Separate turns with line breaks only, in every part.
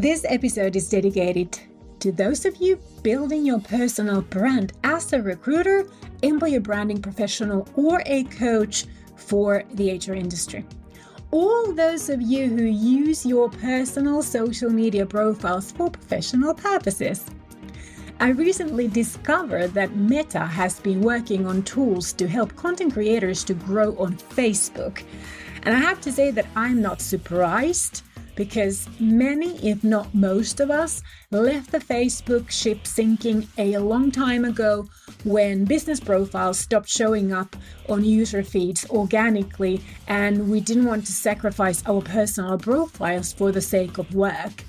This episode is dedicated to those of you building your personal brand as a recruiter, employer branding professional, or a coach for the HR industry. All those of you who use your personal social media profiles for professional purposes. I recently discovered that Meta has been working on tools to help content creators to grow on Facebook. And I have to say that I'm not surprised, because many, if not most of us, left the Facebook ship sinking a long time ago when business profiles stopped showing up on user feeds organically and we didn't want to sacrifice our personal profiles for the sake of work.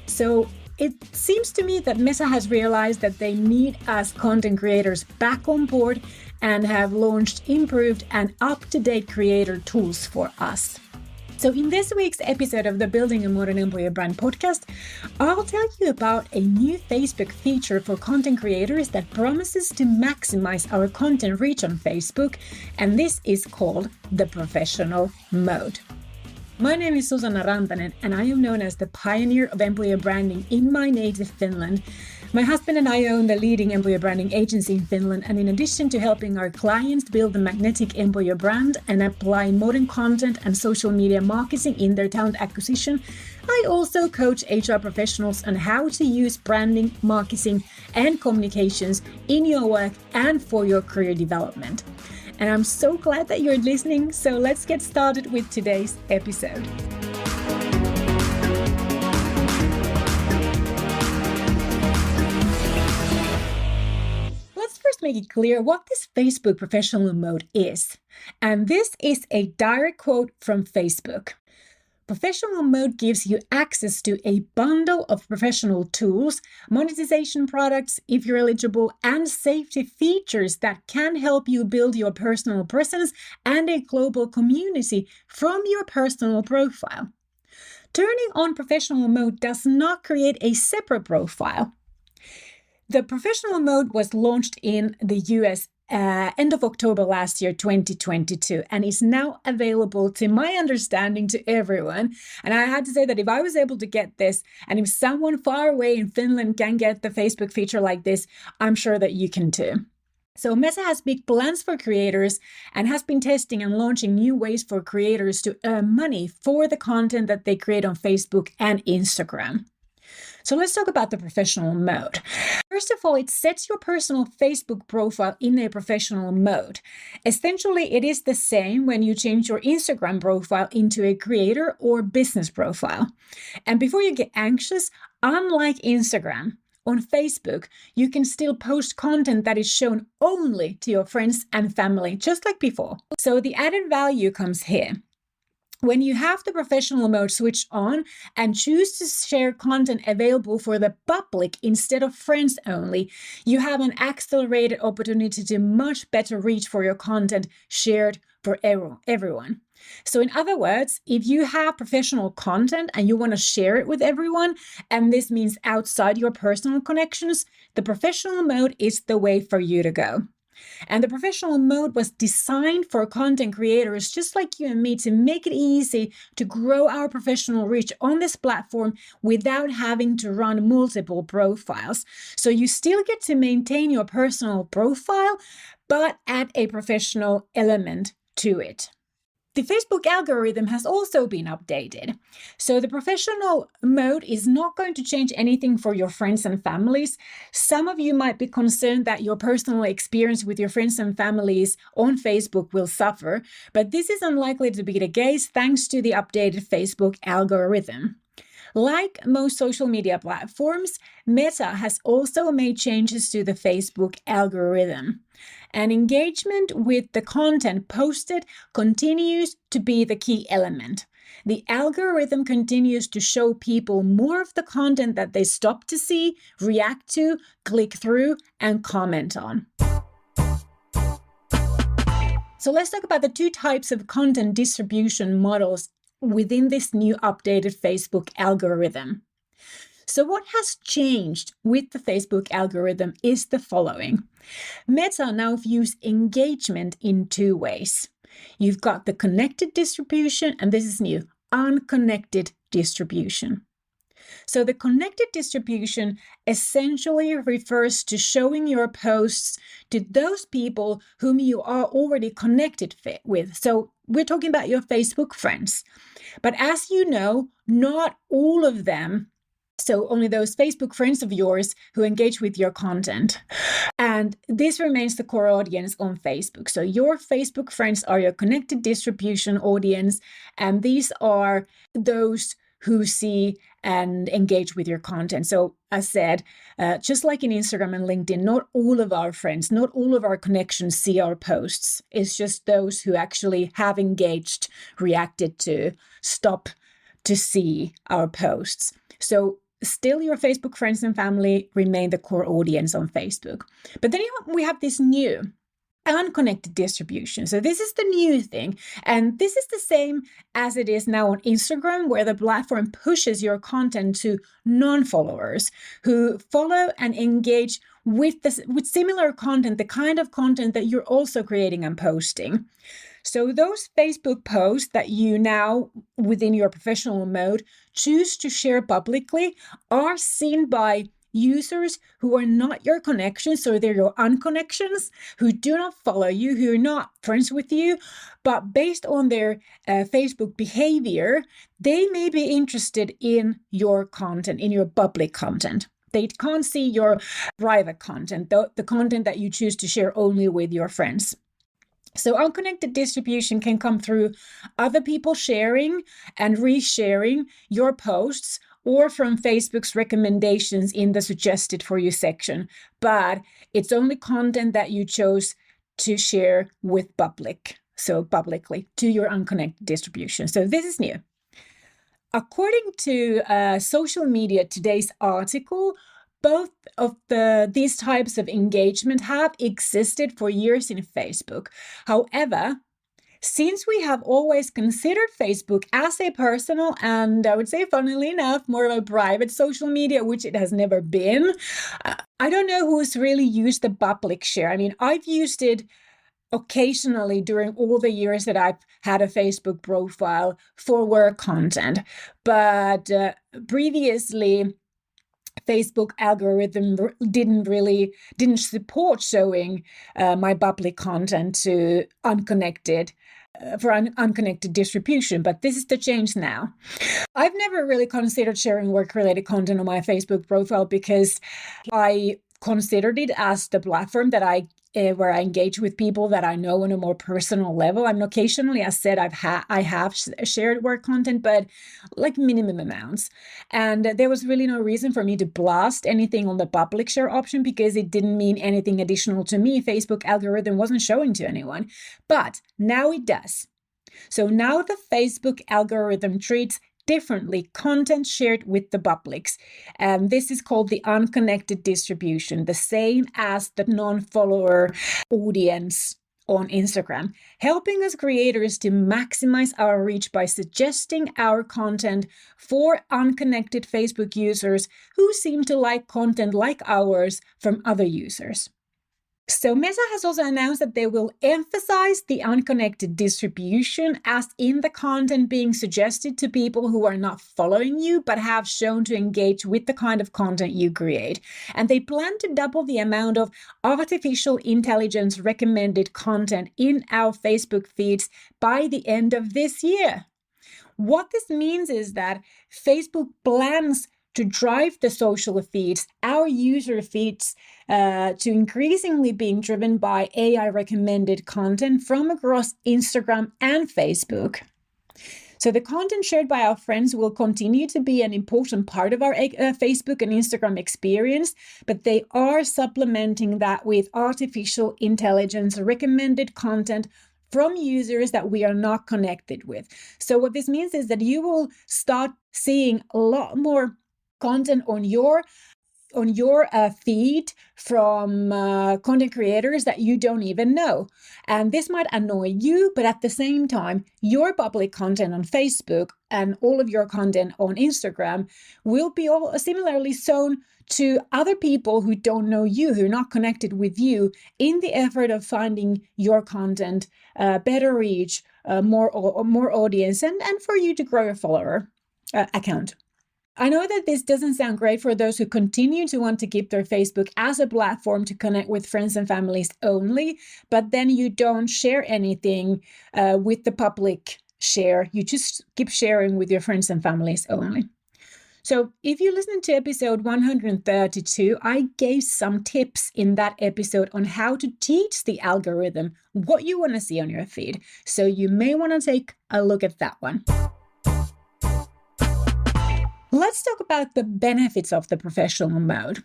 So it seems to me that Meta has realized that they need us content creators back on board and have launched improved and up-to-date creator tools for us. So in this week's episode of the Building a Modern Employer Brand podcast, I'll tell you about a new Facebook feature for content creators that promises to maximize our content reach on Facebook, and this is called the Professional Mode. My name is Susanna Rantanen, and I am known as the pioneer of employer branding in my native Finland. My husband and I own the leading employer branding agency in Finland, and in addition to helping our clients build the magnetic employer brand and apply modern content and social media marketing in their talent acquisition, I also coach HR professionals on how to use branding, marketing, and communications in your work and for your career development. And I'm so glad that you're listening, so let's get started with today's episode. Let's first make it clear what this Facebook Professional Mode is. And this is a direct quote from Facebook. Professional Mode gives you access to a bundle of professional tools, monetization products, if you're eligible, and safety features that can help you build your personal presence and a global community from your personal profile. Turning on Professional Mode does not create a separate profile. The Professional Mode was launched in the US end of October last year, 2022, and is now available, to my understanding, to everyone. And I had to say that if I was able to get this, and if someone far away in Finland can get the Facebook feature like this, I'm sure that you can too. So Meta has big plans for creators and has been testing and launching new ways for creators to earn money for the content that they create on Facebook and Instagram. So let's talk about the Professional Mode. First of all, it sets your personal Facebook profile in a professional mode. Essentially, it is the same when you change your Instagram profile into a creator or business profile. And before you get anxious, unlike Instagram, on Facebook, you can still post content that is shown only to your friends and family, just like before. So the added value comes here. When you have the Professional Mode switched on and choose to share content available for the public instead of friends only, you have an accelerated opportunity to much better reach for your content shared for everyone. So in other words, if you have professional content and you want to share it with everyone, and this means outside your personal connections, the Professional Mode is the way for you to go. And the Professional Mode was designed for content creators just like you and me to make it easy to grow our professional reach on this platform without having to run multiple profiles. So you still get to maintain your personal profile, but add a professional element to it. The Facebook algorithm has also been updated. So the Professional Mode is not going to change anything for your friends and families. Some of you might be concerned that your personal experience with your friends and families on Facebook will suffer, but this is unlikely to be the case thanks to the updated Facebook algorithm. Like most social media platforms, Meta has also made changes to the Facebook algorithm. And engagement with the content posted continues to be the key element. The algorithm continues to show people more of the content that they stop to see, react to, click through, and comment on. So let's talk about the two types of content distribution models within this new updated Facebook algorithm. So what has changed with the Facebook algorithm is the following. Meta now views engagement in two ways. You've got the connected distribution, and this is new, unconnected distribution. So the connected distribution essentially refers to showing your posts to those people whom you are already connected with. So we're talking about your Facebook friends. But as you know, not all of them, so only those Facebook friends of yours who engage with your content. And this remains the core audience on Facebook. So your Facebook friends are your connected distribution audience, and these are those who see and engage with your content. So as said, just like in Instagram and LinkedIn, not all of our friends, not all of our connections see our posts. It's just those who actually have engaged, reacted to, stop to see our posts. So still your Facebook friends and family remain the core audience on Facebook. But then we have this new unconnected distribution. So this is the new thing. And this is the same as it is now on Instagram, where the platform pushes your content to non-followers who follow and engage with similar content, the kind of content that you're also creating and posting. So those Facebook posts that you now, within your professional mode, choose to share publicly are seen by users who are not your connections, so they're your unconnections, who do not follow you, who are not friends with you, but based on their Facebook behavior, they may be interested in your content, in your public content. They can't see your private content, the content that you choose to share only with your friends. So unconnected distribution can come through other people sharing and resharing your posts, or from Facebook's recommendations in the suggested for you section, but it's only content that you chose to share with publicly to your unconnected distribution. So this is new. According to Social Media Today's article, both of these types of engagement have existed for years in Facebook. However, since we have always considered Facebook as a personal and, I would say, funnily enough, more of a private social media, which it has never been, I don't know who's really used the public share. I mean, I've used it occasionally during all the years that I've had a Facebook profile for work content, but previously, Facebook algorithm didn't support showing my public content to unconnected distribution, but this is the change now. I've never really considered sharing work-related content on my Facebook profile because I considered it as the platform that where I engage with people that I know on a more personal level. And occasionally, as said, I have shared work content, but like minimum amounts. And there was really no reason for me to blast anything on the public share option because it didn't mean anything additional to me. Facebook algorithm wasn't showing to anyone, but now it does. So now the Facebook algorithm treats differently content shared with the publics. And this is called the unconnected distribution, the same as the non-follower audience on Instagram, helping us creators to maximize our reach by suggesting our content for unconnected Facebook users who seem to like content like ours from other users. So Meta has also announced that they will emphasize the unconnected distribution as in the content being suggested to people who are not following you but have shown to engage with the kind of content you create. And they plan to double the amount of artificial intelligence recommended content in our Facebook feeds by the end of this year. What this means is that Facebook plans to drive the social feeds, our user feeds, to increasingly being driven by AI recommended content from across Instagram and Facebook. So the content shared by our friends will continue to be an important part of our Facebook and Instagram experience, but they are supplementing that with artificial intelligence recommended content from users that we are not connected with. So what this means is that you will start seeing a lot more content on your feed from content creators that you don't even know. And this might annoy you, but at the same time, your public content on Facebook and all of your content on Instagram will be all similarly shown to other people who don't know you, who are not connected with you, in the effort of finding your content better reach, more audience, and for you to grow your follower account. I know that this doesn't sound great for those who continue to want to keep their Facebook as a platform to connect with friends and families only, but then you don't share anything with the public share. You just keep sharing with your friends and families only. So if you listen to episode 132, I gave some tips in that episode on how to teach the algorithm what you want to see on your feed. So you may want to take a look at that one. Let's talk about the benefits of the professional mode.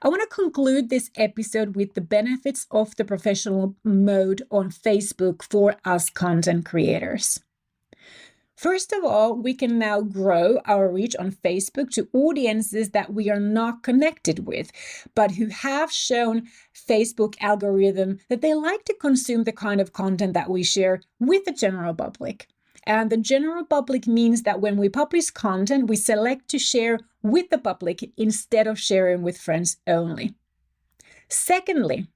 I want to conclude this episode with the benefits of the professional mode on Facebook for us content creators. First of all, we can now grow our reach on Facebook to audiences that we are not connected with, but who have shown Facebook algorithm that they like to consume the kind of content that we share with the general public. And the general public means that when we publish content, we select to share with the public instead of sharing with friends only. Secondly,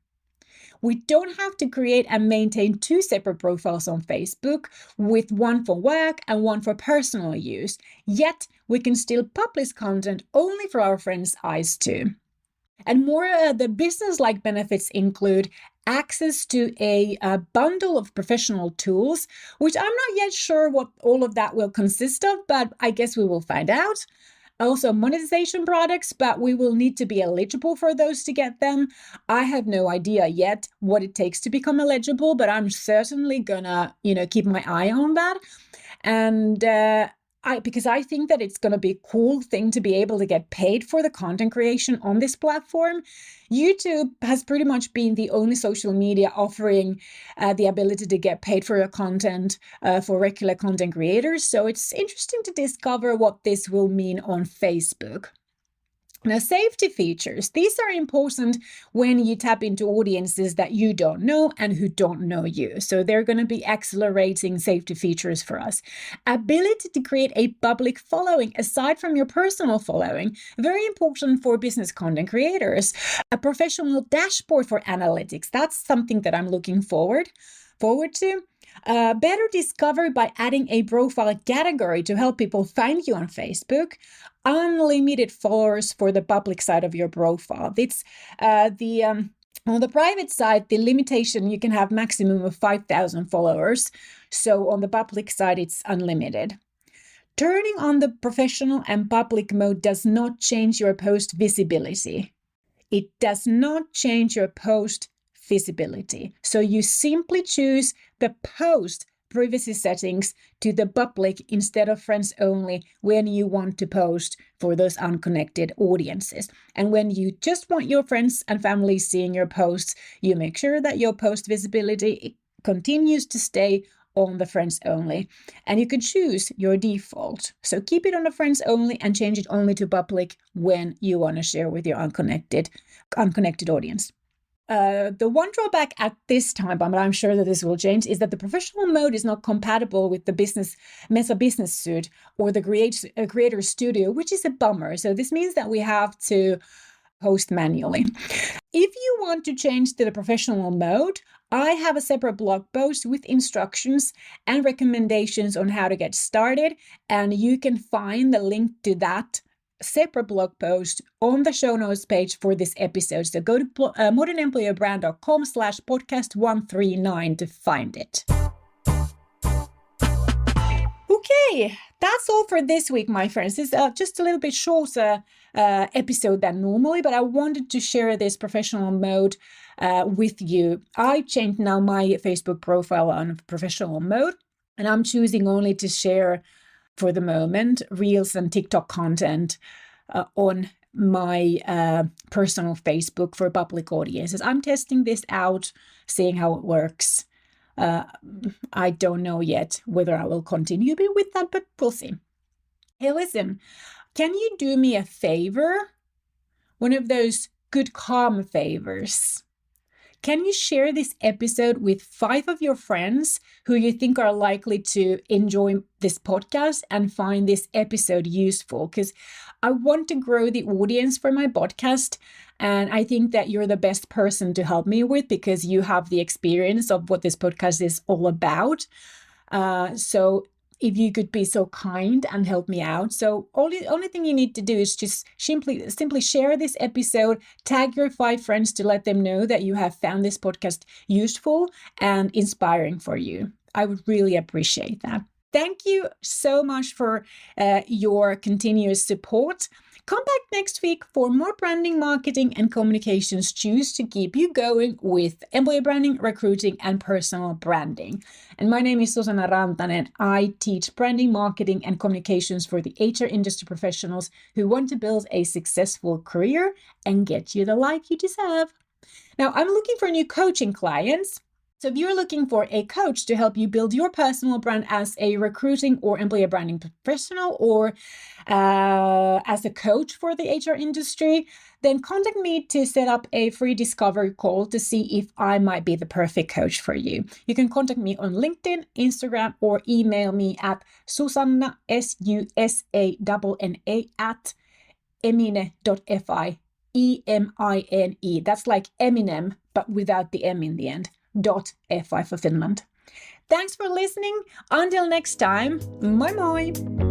we don't have to create and maintain two separate profiles on Facebook, with one for work and one for personal use. Yet, we can still publish content only for our friends' eyes too. And more, the business-like benefits include access to a bundle of professional tools, which I'm not yet sure what all of that will consist of, but I guess we will find out. Also monetization products, but we will need to be eligible for those to get them. I have no idea yet what it takes to become eligible, but I'm certainly gonna, keep my eye on that. And because I think that it's going to be a cool thing to be able to get paid for the content creation on this platform. YouTube has pretty much been the only social media offering the ability to get paid for your content for regular content creators. So it's interesting to discover what this will mean on Facebook. Now, safety features. These are important when you tap into audiences that you don't know and who don't know you. So they're going to be accelerating safety features for us. Ability to create a public following aside from your personal following. Very important for business content creators. A professional dashboard for analytics. That's something that I'm looking forward to. Better discovery by adding a profile category to help people find you on Facebook. Unlimited followers for the public side of your profile. It's on the private side, the limitation, you can have maximum of 5,000 followers. So on the public side, it's unlimited. Turning on the professional and public mode does not change your post visibility. It does not change your post visibility. So you simply choose the post privacy settings to the public instead of friends only when you want to post for those unconnected audiences. And when you just want your friends and family seeing your posts, you make sure that your post visibility continues to stay on the friends only. And you can choose your default. So keep it on the friends only and change it only to public when you want to share with your unconnected audience. The one drawback at this time, but I'm sure that this will change, is that the professional mode is not compatible with the Meta Business Suite or the Creator Studio, which is a bummer. So this means that we have to post manually. If you want to change to the professional mode, I have a separate blog post with instructions and recommendations on how to get started, and you can find the link to that separate blog post on the show notes page for this episode. So go to modernemployerbrand.com/podcast139 to find it. Okay, that's all for this week, my friends. It's just a little bit shorter episode than normally, but I wanted to share this professional mode with you. I changed now my Facebook profile on professional mode, and I'm choosing only to share for the moment Reels and TikTok content on my personal Facebook for public audiences. I'm testing this out, seeing how it works. I don't know yet whether I will continue with that, but we'll see. Hey, listen, can you do me a favor? One of those good, calm favors. Can you share this episode with 5 of your friends who you think are likely to enjoy this podcast and find this episode useful? Because I want to grow the audience for my podcast, and I think that you're the best person to help me with because you have the experience of what this podcast is all about. So if you could be so kind and help me out. So only thing you need to do is just simply share this episode, tag your 5 friends to let them know that you have found this podcast useful and inspiring for you. I would really appreciate that. Thank you so much for your continuous support. Come back next week for more branding, marketing, and communications juice to keep you going with employer branding, recruiting, and personal branding. And my name is Susanna Rantanen. I teach branding, marketing, and communications for the HR industry professionals who want to build a successful career and get you the life you deserve. Now, I'm looking for new coaching clients. So if you're looking for a coach to help you build your personal brand as a recruiting or employer branding professional, or as a coach for the HR industry, then contact me to set up a free discovery call to see if I might be the perfect coach for you. You can contact me on LinkedIn, Instagram, or email me at Susanna, SUSANNA, at emine.fi, EMINE. That's like Eminem, but without the M in the end. .fi for Finland. Thanks for listening. Until next time, moi moi!